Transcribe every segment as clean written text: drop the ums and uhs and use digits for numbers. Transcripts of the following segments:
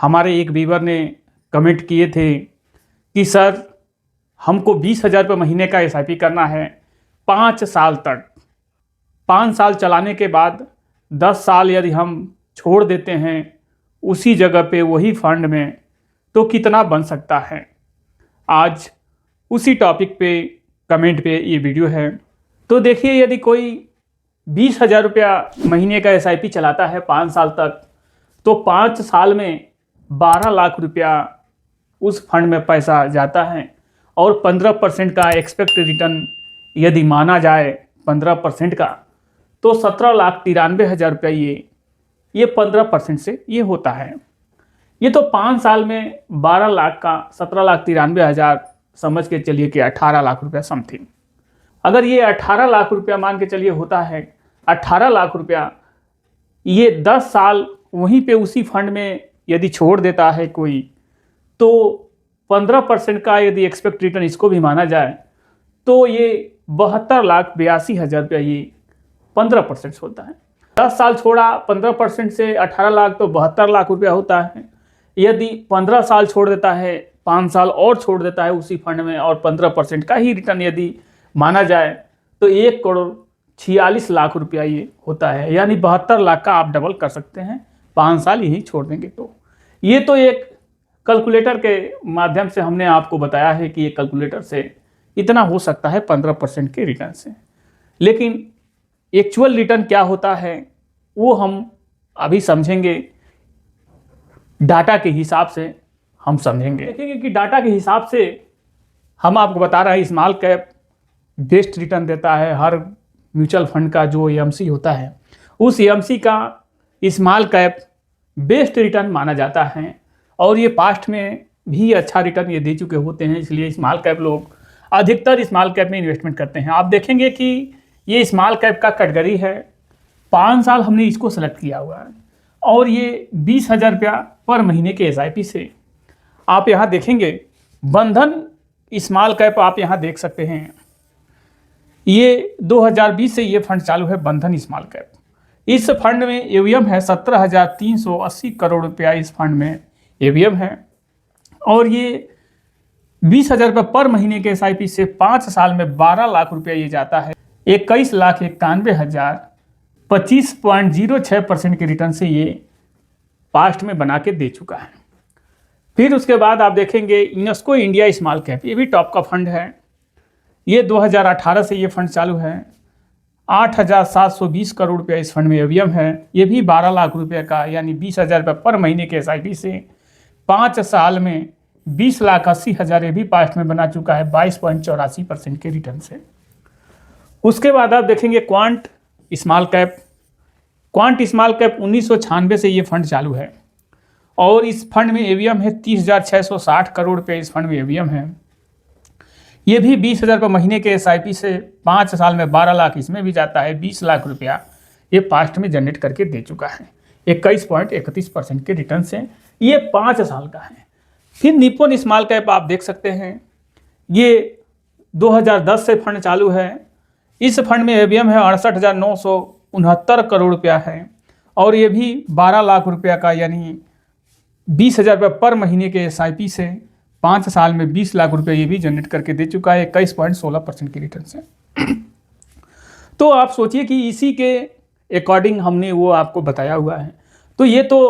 हमारे एक व्यूवर ने कमेंट किए थे कि सर हमको 20,000 रुपये महीने का SIP करना है 5 साल तक। 5 साल चलाने के बाद 10 साल यदि हम छोड़ देते हैं उसी जगह पे वही फंड में, तो कितना बन सकता है। आज उसी टॉपिक पे कमेंट पे ये वीडियो है। तो देखिए, यदि कोई 20,000 रुपया महीने का SIP चलाता है 5 साल तक, तो 5 साल में 12 लाख रुपया उस फंड में पैसा जाता है और 15% का एक्सपेक्ट रिटर्न यदि माना जाए 15% का, तो 17,93,000 रुपया ये 15% से ये होता है। ये तो 5 साल में 12 लाख का 17,93,000 समझ के चलिए कि 18 लाख रुपया समथिंग। अगर ये 18 लाख रुपया मान के चलिए होता है, 18 लाख रुपया ये 10 साल वहीं पे उसी फंड में यदि छोड़ देता है कोई, तो 15% का यदि एक्सपेक्ट रिटर्न इसको भी माना जाए तो ये 72,82,000 रुपया ये 15% होता है। 10 साल छोड़ा 15% से 18 लाख तो 72 लाख रुपया होता है। यदि 15 साल छोड़ देता है, 5 साल और छोड़ देता है उसी फंड में और 15% का ही रिटर्न यदि माना जाए तो 1,46,00,000 रुपया ये होता है। यानी 72 लाख का आप डबल कर सकते हैं 5 साल यही छोड़ देंगे तो। ये तो एक कैलकुलेटर के माध्यम से हमने आपको बताया है कि ये कैलकुलेटर से इतना हो सकता है 15% के रिटर्न से, लेकिन एक्चुअल रिटर्न क्या होता है वो हम अभी समझेंगे। डाटा के हिसाब से हम समझेंगे, देखेंगे कि डाटा के हिसाब से हम आपको बता रहे हैं स्मॉल कैप बेस्ट रिटर्न देता है। हर म्यूचुअल फंड का जो AMC होता है उस AMC का स्मॉल कैप बेस्ट रिटर्न माना जाता है और ये पास्ट में भी अच्छा रिटर्न ये दे चुके होते हैं, इसलिए स्मॉल कैप लोग अधिकतर स्मॉल कैप में इन्वेस्टमेंट करते हैं। आप देखेंगे कि ये स्मॉल कैप का कैटेगरी है, 5 साल हमने इसको सेलेक्ट किया हुआ है और ये 20,000 रुपया पर महीने के SIP से आप यहाँ देखेंगे। बंधन स्मॉल कैप आप यहाँ देख सकते हैं, ये 2020 से ये फंड चालू है बंधन स्मॉल कैप। इस फंड में AUM है 17,380 करोड़ रुपया। इस फंड में AUM है और ये 20,000 रुपये पर महीने के SIP से 5 साल में 12 लाख रुपया ये जाता है। 21,91,000 25.06% के रिटर्न से ये पास्ट में बना के दे चुका है। फिर उसके बाद आप देखेंगे यूनेस्को इंडिया स्मॉल कैप, ये भी टॉप का फंड है। ये 2018 से ये फंड चालू है। 8,720 करोड़ रुपया इस फंड में AUM है। ये भी 12 लाख रुपये का यानी 20,000 रुपये पर महीने के SIP से 5 साल में 20,80,000 ये भी पास्ट में बना चुका है 22.84% के रिटर्न से। उसके बाद आप देखेंगे quant small cap. Quant small cap 1996 से ये फंड चालू है और इस फंड में AUM है 30,660 करोड़ रुपये। इस फंड में AUM है। ये भी 20,000 रुपये महीने के SIP से 5 साल में 12 लाख इसमें भी जाता है। 20 लाख रुपया ये पास्ट में जनरेट करके दे चुका है 21.31% के रिटर्न से। ये 5 साल का है। फिर निप्पॉन स्मॉल कैप आप देख सकते हैं, ये 2010 से फंड चालू है। इस फंड में AUM है 68,969 करोड़ रुपया है और ये भी 12 लाख रुपया का यानी 20,000 रुपये पर महीने के SIP से 5 साल में 20 लाख रुपये ये भी जनरेट करके दे चुका है 21.16% के रिटर्न से। तो आप सोचिए कि इसी के अकॉर्डिंग हमने वो आपको बताया हुआ है। तो ये तो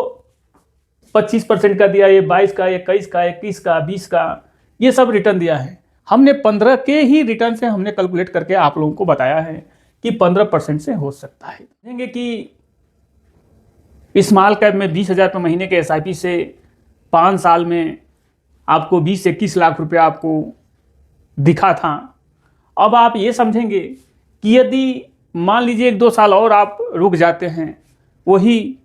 25% का दिया, ये 22 का, 21 का, 21 का, 20 का, ये सब रिटर्न दिया है। हमने 15 के ही रिटर्न से हमने कैलकुलेट करके आप लोगों को बताया है कि 15% से हो सकता है। देखेंगे कि स्मॉल कैप में 20,000 रुपये महीने के SIP से 5 साल में आपको 20 से 21 लाख रुपया आपको दिखा था। अब आप ये समझेंगे कि यदि मान लीजिए 1-2 साल और आप रुक जाते हैं, वही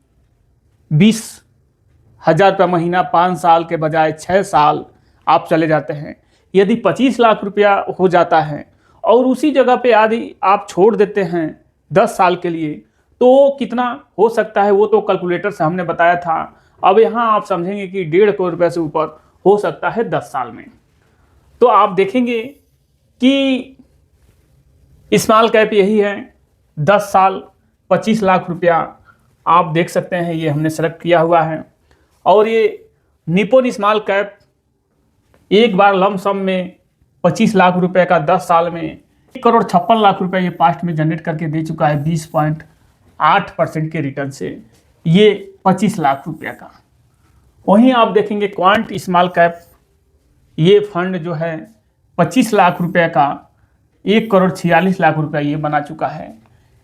20,000 रुपया महीना 5 साल के बजाय 6 साल आप चले जाते हैं, यदि 25 लाख रुपया हो जाता है और उसी जगह पे यदि आप छोड़ देते हैं 10 साल के लिए, तो कितना हो सकता है वो तो कैलकुलेटर से हमने बताया था। अब यहाँ आप समझेंगे कि 1.5 करोड़ रुपये से ऊपर हो सकता है 10 साल में। तो आप देखेंगे कि स्मॉल कैप यही है, 10 साल 25 लाख रुपया आप देख सकते हैं, ये हमने सेलेक्ट किया हुआ है। और ये निप्पॉन स्मॉल कैप एक बार लमसम में 25 लाख रुपए का 10 साल में 1,56,00,000 रुपए ये पास्ट में जनरेट करके दे चुका है 20.8% के रिटर्न से, ये 25 लाख रुपए का। वहीं आप देखेंगे क्वांट स्मॉल कैप, ये फंड जो है 25 लाख रुपए का 1,46,00,000 रुपए ये बना चुका है।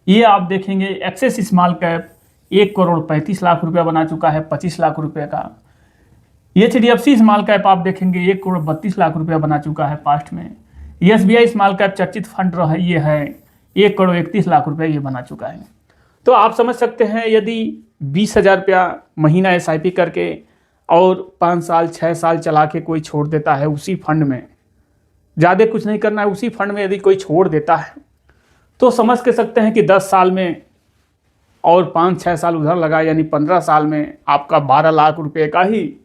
ये आप देखेंगे एक्सेस स्मॉल कैप 1,35,00,000 रुपया बना चुका है 25 लाख रुपए का। HDFC स्मॉल कैप आप देखेंगे 1,32,00,000 रुपया बना चुका है पास्ट में। SBI स्मॉल कैप चर्चित फंड रहा ये है 1,31,00,000 रुपया ये बना चुका है। तो आप समझ सकते हैं यदि 20,000 रुपया महीना SIP करके और 5 साल 6 साल चला के कोई छोड़ देता है उसी फंड में, ज़्यादा कुछ नहीं करना है, उसी फंड में यदि कोई छोड़ देता है तो समझ के सकते हैं कि 10 साल में और 5-6 साल उधर लगा, यानी 15 साल में आपका 12 लाख रुपए का ही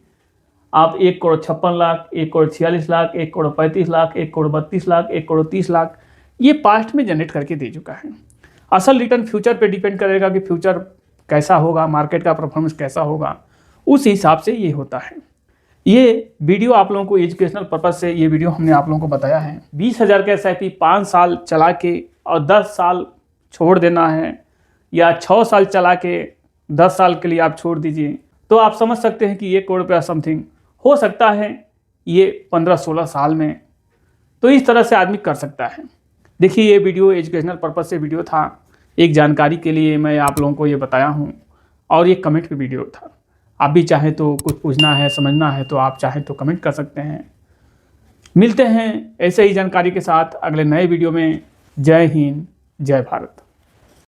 आप 1,56,00,000, 1,46,00,000, 1,35,00,000, 1,32,00,000, 1,30,00,000 ये पास्ट में जनरेट करके दे चुका है। असल रिटर्न फ्यूचर पे डिपेंड करेगा कि फ्यूचर कैसा होगा, मार्केट का परफॉर्मेंस कैसा होगा, उस हिसाब से ये होता है। ये वीडियो आप लोगों को एजुकेशनल पर्पज़ से ये वीडियो हमने आप लोगों को बताया है। 20,000 का SIP 5 साल चला के और 10 साल छोड़ देना है, या 6 साल चला के 10 साल के लिए आप छोड़ दीजिए, तो आप समझ सकते हैं कि 1 करोड़ रुपया समथिंग हो सकता है ये 15-16 साल में। तो इस तरह से आदमी कर सकता है। देखिए ये वीडियो एजुकेशनल पर्पज़ से वीडियो था, एक जानकारी के लिए मैं आप लोगों को ये बताया हूँ, और ये कमेंट पे वीडियो था। आप भी चाहें तो कुछ पूछना है, समझना है तो आप चाहें तो कमेंट कर सकते हैं। मिलते हैं ऐसे ही जानकारी के साथ अगले नए वीडियो में। जय हिंद, जय भारत।